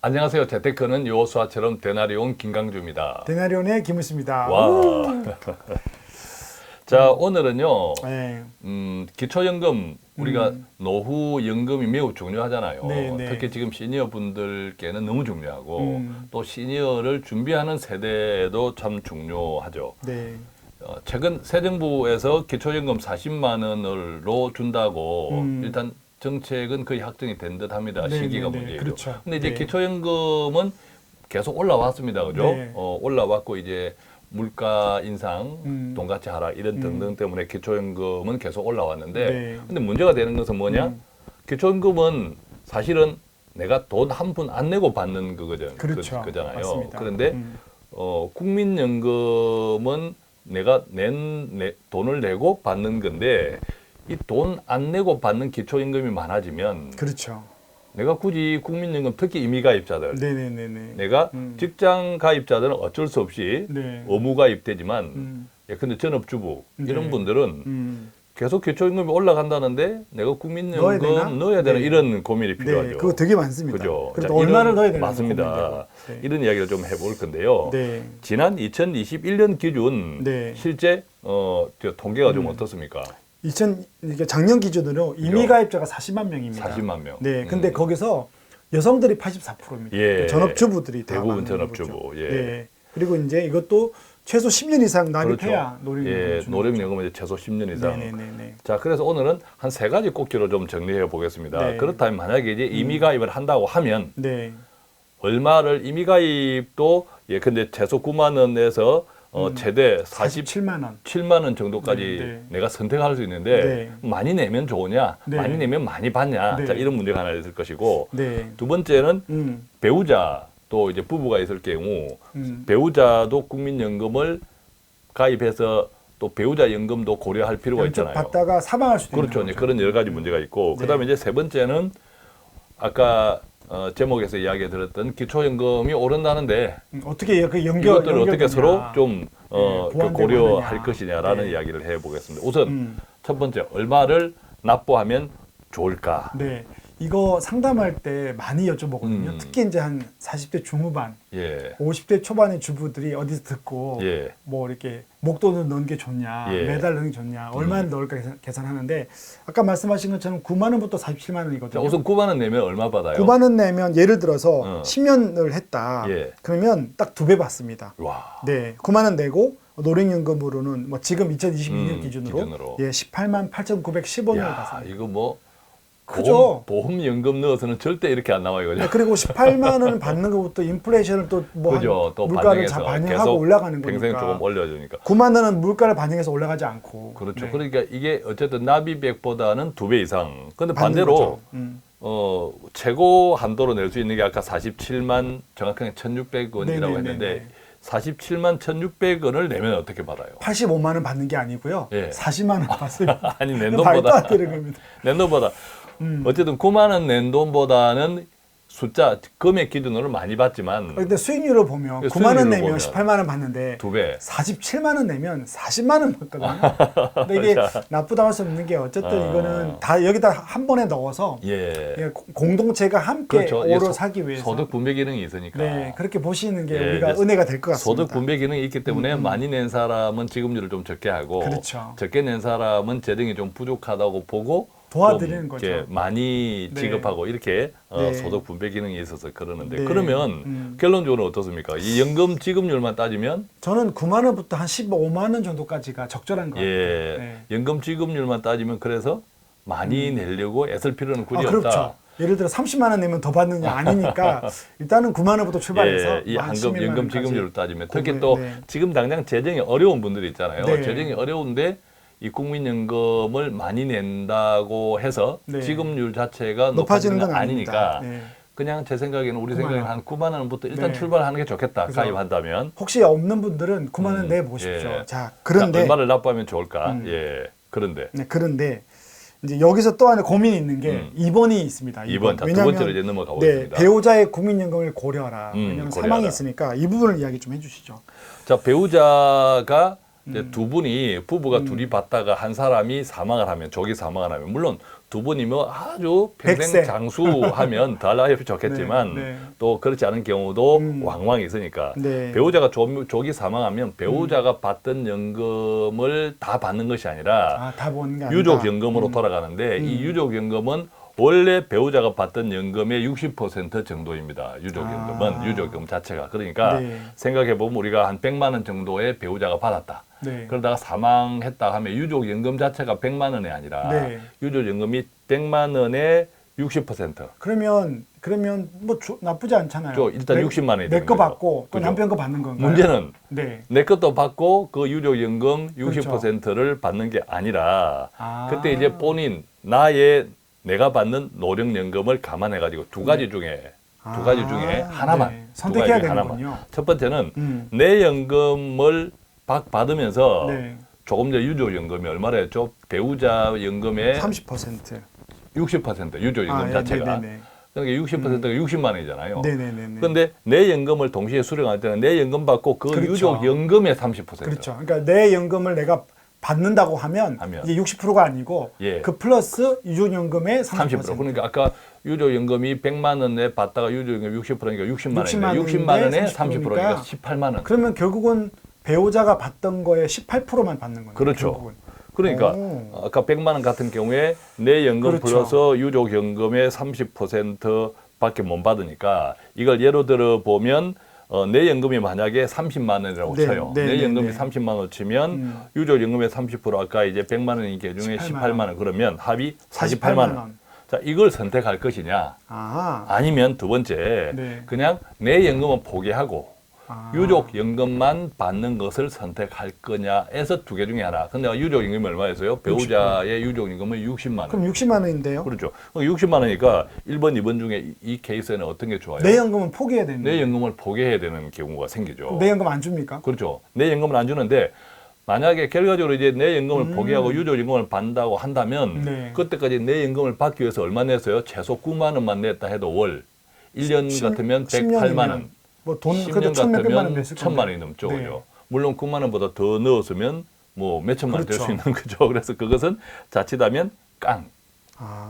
안녕하세요. 재테크는 요수아처럼 되나리온 김강주입니다. 데나리온의 김우수입니다. 와. 자, 오늘은요. 네. 기초연금 우리가 노후연금이 매우 중요하잖아요. 네, 네. 특히 지금 시니어 분들께는 너무 중요하고 또 시니어를 준비하는 세대에도 참 중요하죠. 네. 최근 새 정부에서 기초연금 40만 원으로 준다고 일단 정책은 거의 확정이 된 듯합니다. 네, 시기가 네, 네. 문제죠. 그렇죠. 근데 이제 네. 기초연금은 계속 올라왔습니다, 그죠? 네. 올라왔고 이제 물가 인상, 돈가치 하락 이런 등등 때문에 기초연금은 계속 올라왔는데, 네. 근데 문제가 되는 것은 뭐냐? 기초연금은 사실은 내가 돈 한 푼 안 내고 받는 그렇죠. 그잖아요. 맞습니다. 그런데 국민연금은 내가 돈을 내고 받는 건데 이 돈 안 내고 받는 기초연금이 많아지면 그렇죠. 내가 굳이 국민연금 특히 임의가입자들 네네네네. 내가 직장 가입자들은 어쩔 수 없이 네. 의무 가입되지만 예컨대 전업주부 이런 네. 분들은 계속 기초연금이 올라간다는데 내가 국민연금 넣어야 되나 네. 이런 고민이 필요하죠. 네. 그거 되게 많습니다. 그죠? 그래도 자, 얼마를 넣어야 되나 맞습니다. 네. 이런 이야기를 좀 해볼 건데요. 네. 지난 2021년 기준 네. 실제 저 통계가 좀 어떻습니까? 이게 작년 기준으로 임의가입자가 40만 명입니다. 40만 명. 네. 근데 거기서 여성들이 84%입니다. 예. 전업주부들이 다 대부분 많은 전업주부. 거죠. 예. 네. 그리고 이제 이것도 최소 10년 이상 납입해야 그렇죠. 노령연금을 예, 주는 노령연금은 이제 최소 10년 이상. 네네네. 자, 그래서 오늘은 한 세 가지 꼭지로 좀 정리해 보겠습니다. 네. 그렇다면 만약에 이제 임의가입을 한다고 하면 네. 얼마를 임의가입도 근데 최소 9만 원에서 최대 47만 원. 7만 원 정도까지 네, 네. 내가 선택할 수 있는데 네. 많이 내면 좋으냐, 네. 많이 내면 많이 받냐, 네. 자 이런 문제가 하나 있을 것이고 네. 두 번째는 음. 배우자 또 이제 부부가 있을 경우 음. 배우자도 국민연금을 가입해서 또 배우자 연금도 고려할 필요가 양쪽 있잖아요. 받다가 사망할 수도 그렇죠. 있는 이제 거죠. 그런 여러 가지 문제가 있고 네. 그다음에 이제 세 번째는 아까 제목에서 이야기 들었던 기초연금이 오른다는데 어떻게 그 연결 이것들을 어떻게 서로 좀 보완되고 고려할 하느냐. 것이냐라는 네. 이야기를 해보겠습니다. 우선 첫 번째 얼마를 납부하면 좋을까? 네. 이거 상담할 때 많이 여쭤보거든요. 특히 이제 한 40대 중후반, 예, 50대 초반의 주부들이 어디서 듣고 예, 뭐 이렇게 목돈을 넣는 게 좋냐, 예. 매달 넣는 게 좋냐, 얼마를 넣을까 계산하는데 아까 말씀하신 것처럼 9만 원부터 47만 자, 원이거든요. 우선 9만 원 내면 얼마 받아요? 9만 원 내면 예를 들어서 어. 10년을 했다. 예. 그러면 딱 2배 받습니다. 와, 네, 9만 원 내고 노령연금으로는 뭐 지금 2022년 기준으로. 예, 18만 8,910원을 야, 받습니다. 이거 뭐 크죠? 보험연금 넣어서는 절대 이렇게 안 나와요, 그죠? 네, 그리고 18만 원 받는 것부터 인플레이션을 또 뭐 그죠? 또 물가를 반영해서 반영하고 계속 올라가는 평생 거니까. 조금 올려주니까. 9만 원은 물가를 반영해서 올라가지 않고. 그렇죠. 네. 그러니까 이게 어쨌든 납입액보다는 2배 이상. 근데 받는 반대로 거죠. 최고 한도로 낼 수 있는 게 아까 47만 정확하게 1,600원이라고 네네네네. 했는데 47만 1,600원을 내면 어떻게 받아요? 85만 원 받는 게 아니고요. 예. 40만 원 받습니다. 아니 말도 안 낸돈보다 되는 겁니다. 낸돈보다 어쨌든 9만 원 낸돈보다는 숫자 금액 기준으로 많이 받지만 근데 수익률을 보면 그 9만 원 수익률을 내면 보면 18만 원 받는데 2배. 47만 원 내면 40만 원 받거든요. 근데 이게 나쁘다고 할 수 없는 게 어쨌든 이거는 다 여기다 한 번에 넣어서 예. 예, 공동체가 함께 그렇죠. 이게 오로 사기 위해서 소득 분배 기능이 있으니까. 네, 그렇게 보시는 게 예, 우리가 이제 은혜가 될 것 같습니다. 소득 분배 기능이 있기 때문에 많이 낸 사람은 지급률을 좀 적게 하고 그렇죠. 적게 낸 사람은 재정이 좀 부족하다고 보고 도와드리는 좀 거죠. 이렇게 많이 네. 지급하고 이렇게 네. 소득 분배 기능이 있어서 그러는데 네. 그러면 결론적으로 어떻습니까? 이 연금 지급률만 따지면 저는 9만 원부터 한 15만 원 정도까지가 적절한 것 같아요. 예, 네. 연금 지급률만 따지면 그래서 많이 내려고 애쓸 필요는 굳이 그렇죠. 없다. 예를 들어 30만 원 내면 더 받느냐 아니니까 일단은 9만 원부터 출발해서 예, 이 한금 연금 지급률을 따지면 특히 고민, 또 네. 지금 당장 재정이 어려운 분들이 있잖아요. 네. 재정이 어려운데 이 국민연금을 많이 낸다고 해서 네. 지급률 자체가 높아지는 높아지는 건 건 아니니까 네. 그냥 제 생각에는 우리 9만 생각에는 원. 한 9만 원부터 일단 네. 출발하는 게 좋겠다. 그래서 가입한다면. 혹시 없는 분들은 9만 원 내보십시오. 예. 자, 자, 그런데 얼마를 납부하면 좋을까? 예. 그런데 네, 그런데 이제 여기서 또 하나 고민이 있는 게 2번이 있습니다. 2번 자, 두 왜냐하면 번째로 이제 넘어가 네, 보겠습니다. 배우자의 국민연금을 고려하라. 왜냐하면 고려하라. 사망이 있으니까 이 부분을 이야기 좀 해주시죠. 자, 배우자가 이제 두 분이 부부가 둘이 받다가 한 사람이 사망을 하면 조기 사망을 하면 물론 두 분이면 아주 평생 백세. 장수하면 더 나이 좋겠지만 네, 네. 또 그렇지 않은 경우도 왕왕 있으니까 네. 배우자가 조기 사망하면 배우자가 받던 연금을 다 받는 것이 아니라 다 보는 게 아니다. 유족연금으로 돌아가는데 이 유족연금은 원래 배우자가 받던 연금의 60% 정도입니다. 유족연금은 유족연금 자체가. 그러니까 네. 생각해보면 우리가 한 100만 원 정도의 배우자가 받았다. 네. 그러다가 사망했다 하면 유족연금 자체가 100만 원이 아니라 네. 유족연금이 100만 원의 60%. 그러면 뭐 나쁘지 않잖아요. 일단 60만 원이 되는 내거 거죠. 받고 또 그죠? 남편 거 받는 건가요? 문제는 네. 내 것도 받고 그 유족연금 그렇죠. 60%를 받는 게 아니라 아. 그때 이제 본인 내가 받는 노령연금을 감안해가지고 두 가지 중에 하나만 네. 선택해야 두 가지 중에 되는군요. 첫 번째는 내 연금을 받으면서 네. 조금 전에 유족연금이 얼마나 했죠? 배우자 연금의 30%. 60% 유족연금 자체가. 네네네. 그러니까 60%가 60만 원이잖아요. 네네네. 그런데 내 연금을 동시에 수령할 때는 내 연금 받고 그 그렇죠. 유족연금의 30%. 그렇죠. 그러니까 내 연금을 내가 받는다고 하면 이제 60%가 아니고 예. 그 플러스 유족연금의 30%. 그러니까 아까 유족연금이 100만 원에 받다가 유족연금 60%니까 60만 원인데 60만 원에 30%니까 18만 원. 그러면 결국은 배우자가 받던 거에 18%만 받는 거예요. 그렇죠. 결국은. 그러니까 오. 아까 100만 원 같은 경우에 내 연금 그렇죠. 플러스 유족연금의 30%밖에 못 받으니까 이걸 예로 들어 보면 내 연금이 만약에 30만 원이라고 네, 쳐요. 네, 내 네, 연금이 네. 30만 원 치면 유족연금의 30% 아까 이제 100만 원인 게 중에 18만 원 그러면 합이 48만 원. 자, 이걸 선택할 것이냐? 아. 아니면 두 번째 네. 그냥 내 연금은 포기하고 유족연금만 받는 것을 선택할 거냐에서 두 개 중에 하나. 근데 유족연금이 얼마였어요? 배우자의 유족연금은 60만 원. 그럼 60만 원인데요. 그렇죠. 60만 원이니까 1번, 2번 중에 이 케이스에는 어떤 게 좋아요? 내 연금은 포기해야 되는 내 연금을 포기해야 되는 경우가 생기죠. 내 연금 안 줍니까? 그렇죠. 내 연금을 안 주는데 만약에 결과적으로 이제 내 연금을 포기하고 유족연금을 받는다고 한다면 네. 그때까지 내 연금을 받기 위해서 얼마 냈어요? 최소 9만 원만 냈다 해도 월 1년 같으면 108만 원. 뭐돈 10년 그래도 1,몇백만 원 같으면 냈을 1,000만 원이 넘죠. 네. 그죠? 물론 9만 원보다 더 넣었으면 뭐 몇천만 원 될 수 그렇죠. 있는 거죠. 그래서 그것은 자칫하면 깡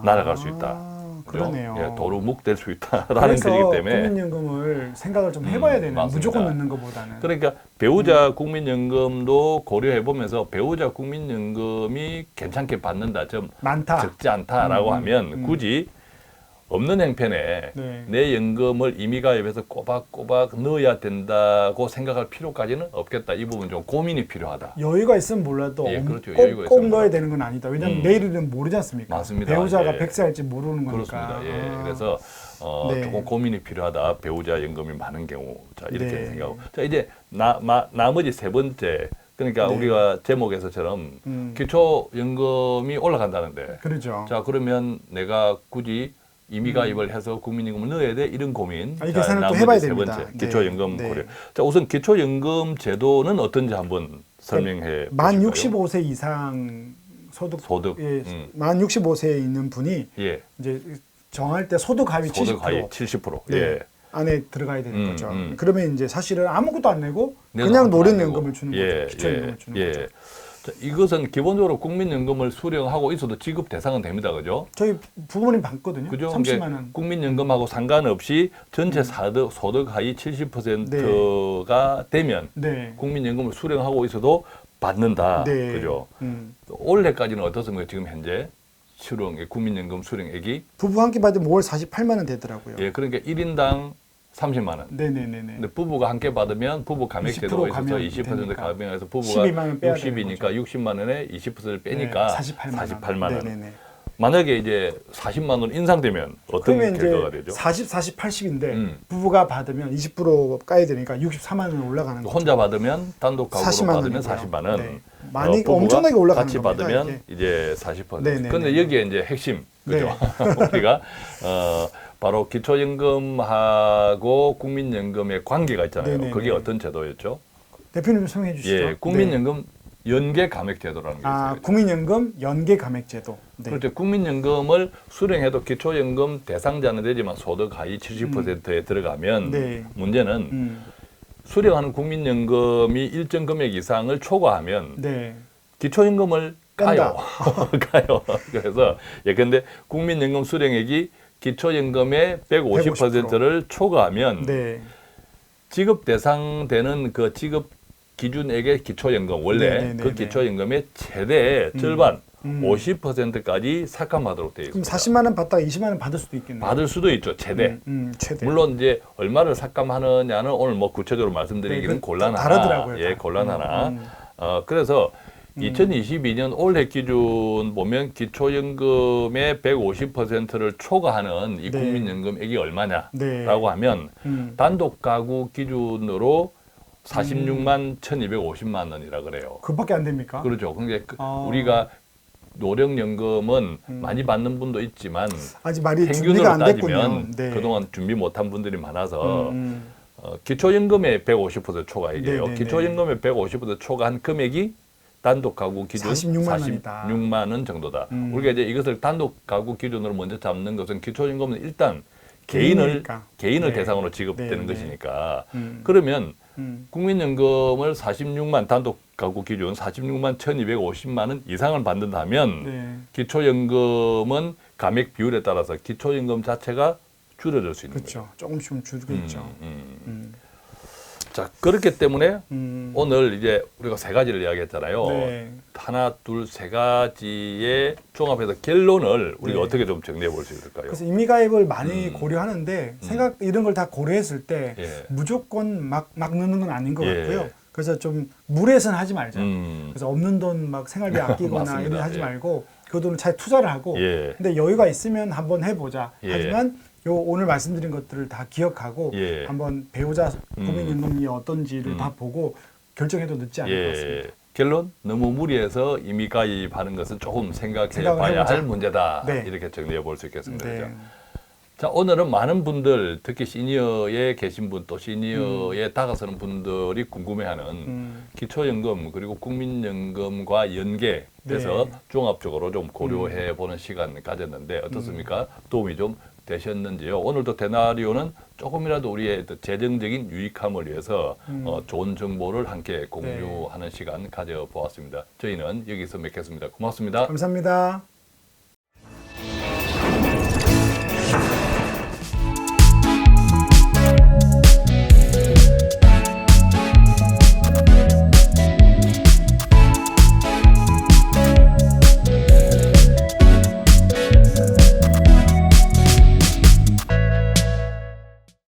날아갈 수 있다. 그죠? 그러네요. 예, 도루묵 될 수 있다라는 그래서 것이기 때문에 국민연금을 생각을 좀 해봐야 되는 맞습니다. 무조건 넣는 것보다는. 그러니까 배우자 국민연금도 고려해 보면서 배우자 국민연금이 괜찮게 받는다, 좀 많다. 적지 않다라고 하면 굳이 없는 형편에 네. 내 연금을 임의 가입해서 꼬박꼬박 넣어야 된다고 생각할 필요까지는 없겠다. 이 부분 좀 고민이 필요하다. 여유가 있으면 몰라도 예, 그렇죠. 꼭, 여유가 꼭 있으면 넣어야 되는 건 아니다. 왜냐하면 내일은 모르지 않습니까? 맞습니다. 배우자가 예. 100세 할지 모르는 거니까. 그렇습니다. 예. 그래서 네. 조금 고민이 필요하다. 배우자 연금이 많은 경우. 자, 이렇게 네. 생각하고. 자, 이제 나머지 세 번째. 그러니까 네. 우리가 제목에서처럼 기초연금이 올라간다는데. 그렇죠. 자, 그러면 내가 굳이 임의 가입을 해서 국민연금을 넣어야 돼? 이런 고민. 이 자, 계산을 또 나머지 해봐야 세 됩니다. 번째. 네. 기초연금 네. 고려. 자, 우선 기초연금 제도는 어떤지 한번 설명해 만 보실까요? 65세 이상 소득, 소득. 예, 만 65세에 있는 분이 예. 이제 정할 때 소득 하위 70%, 소득 하위 70%. 네, 예. 안에 들어가야 되는 거죠. 음. 그러면 이제 사실은 아무것도 안 내고 내가 그냥 아무것도 안 노령연금을 내고. 주는 예, 거죠. 기초연금을 주는 예. 거죠. 자, 이것은 기본적으로 국민연금을 수령하고 있어도 지급 대상은 됩니다. 그죠? 저희 부모님 받거든요. 그죠? 30만 원. 국민연금하고 상관없이 전체 소득 하위 70%가 되면 네. 국민연금을 수령하고 있어도 받는다. 네. 그죠? 올해까지는 어떻습니까? 지금 현재 국민연금 수령액이 부부 한 끼 받으면 월 48만 원 되더라고요. 예, 그러니까 1인당 30만 원. 네네네네. 근데 부부가 함께 받으면 부부 감액제도가 20% 있어서 감면 20% 되니까. 감액해서 부부가 12만 원 빼야 되는 60이니까 거죠. 60만 원에 20%를 빼니까 48만 원. 네네네. 만약에 이제 40만 원 인상되면 어떤 그러면 결과가 이제 되죠? 40, 40, 80인데 음. 부부가 받으면 20% 까야 되니까 64만 원 올라가는 거죠. 혼자 받으면 단독 가구로 40만 받으면 원이고요. 40만 원. 네. 많이 부부가 엄청나게 올라가는 같이 겁니다, 받으면 이게. 이제 40%. 네네네. 그런데 여기에 이제 핵심 그죠? 네. 우리가 바로 기초연금하고 국민연금의 관계가 있잖아요. 네네네. 그게 어떤 제도였죠? 대표님 좀 설명해 주시죠. 예, 국민연금 연계 감액제도라는 게 있어요. 국민연금 연계 감액제도. 네. 그렇죠. 국민연금을 수령해도 기초연금 대상자는 되지만 소득 하위 70%에 들어가면 네. 문제는 수령하는 국민연금이 일정 금액 이상을 초과하면 네. 기초연금을 깐다. 까요. 그래서 예컨대 국민연금 수령액이 기초연금의 150%를 초과하면 네. 지급 대상되는 그 지급 기준액의 기초연금 원래 네네네네. 그 기초연금의 최대 절반 50%까지 삭감하도록 되어 그럼 있습니다. 40만 원 받다가 20만 원 받을 수도 있겠네요. 받을 수도 있죠. 최대. 최대. 물론 이제 얼마를 삭감하느냐는 오늘 뭐 구체적으로 말씀드리기는 네, 곤란하나. 다르더라고요. 예, 다. 곤란하나. 그래서 2022년 올해 기준 보면 기초연금의 150%를 초과하는 이 네. 국민연금액이 얼마냐라고 네. 하면 단독 가구 기준으로 46만 1,250만 원이라 그래요. 그밖에 안 됩니까? 그렇죠. 그러니까 아. 우리가 노령연금은 많이 받는 분도 있지만 아직 말이 준비가 평균으로 안 됐군요. 따지면 네. 그동안 준비 못한 분들이 많아서 음. 기초연금의 150% 초과 얘기예요. 네네네. 기초연금의 150% 초과한 금액이 단독 가구 기준 46만 원이다. 46만 원 정도다. 우리가 이제 이것을 단독 가구 기준으로 먼저 잡는 것은 기초연금은 일단 개인이니까. 개인을 네. 대상으로 지급되는 네, 네. 것이니까 그러면 음. 국민연금을 46만 단독 가구 기준 46만 1,250만 원 이상을 받는다면 네. 기초연금은 감액 비율에 따라서 기초연금 자체가 줄어들 수 있는 거죠. 그렇죠. 조금씩은 줄겠죠. 자, 그렇기 때문에 음. 오늘 이제 우리가 세 가지를 이야기했잖아요. 네. 하나, 둘, 세 가지의 종합해서 결론을 우리가 네. 어떻게 좀 정리해 볼 수 있을까요? 그래서 임의가입을 많이 고려하는데 생각 이런 걸 다 고려했을 때 예. 무조건 막 넣는 건 아닌 것 예. 같고요. 그래서 좀 무리해서는 하지 말자. 음. 그래서 없는 돈 막 생활비 아끼거나 맞습니다. 이런 거 하지 예. 말고 그 돈을 잘 투자를 하고 예. 근데 여유가 있으면 한번 해보자. 예. 하지만 요 오늘 말씀드린 것들을 다 기억하고 예. 한번 배우자 국민연금이 어떤지를 다 보고 결정해도 늦지 않을 것 같습니다. 예. 결론 너무 무리해서 임의 가입하는 것은 조금 생각해 생각을 봐야 해보자. 할 문제다. 네. 이렇게 정리해 볼 수 있겠습니다. 네. 그죠? 자, 오늘은 많은 분들, 특히 시니어에 계신 분, 또 시니어에 다가서는 분들이 궁금해하는 기초연금 그리고 국민연금과 연계해서 네. 종합적으로 좀 고려해 보는 시간 가졌는데 어떻습니까? 도움이 좀 되셨는지요? 오늘도 데나리오는 조금이라도 우리의 재정적인 유익함을 위해서 좋은 정보를 함께 공유하는 시간 가져보았습니다. 저희는 여기서 맺겠습니다. 고맙습니다. 감사합니다.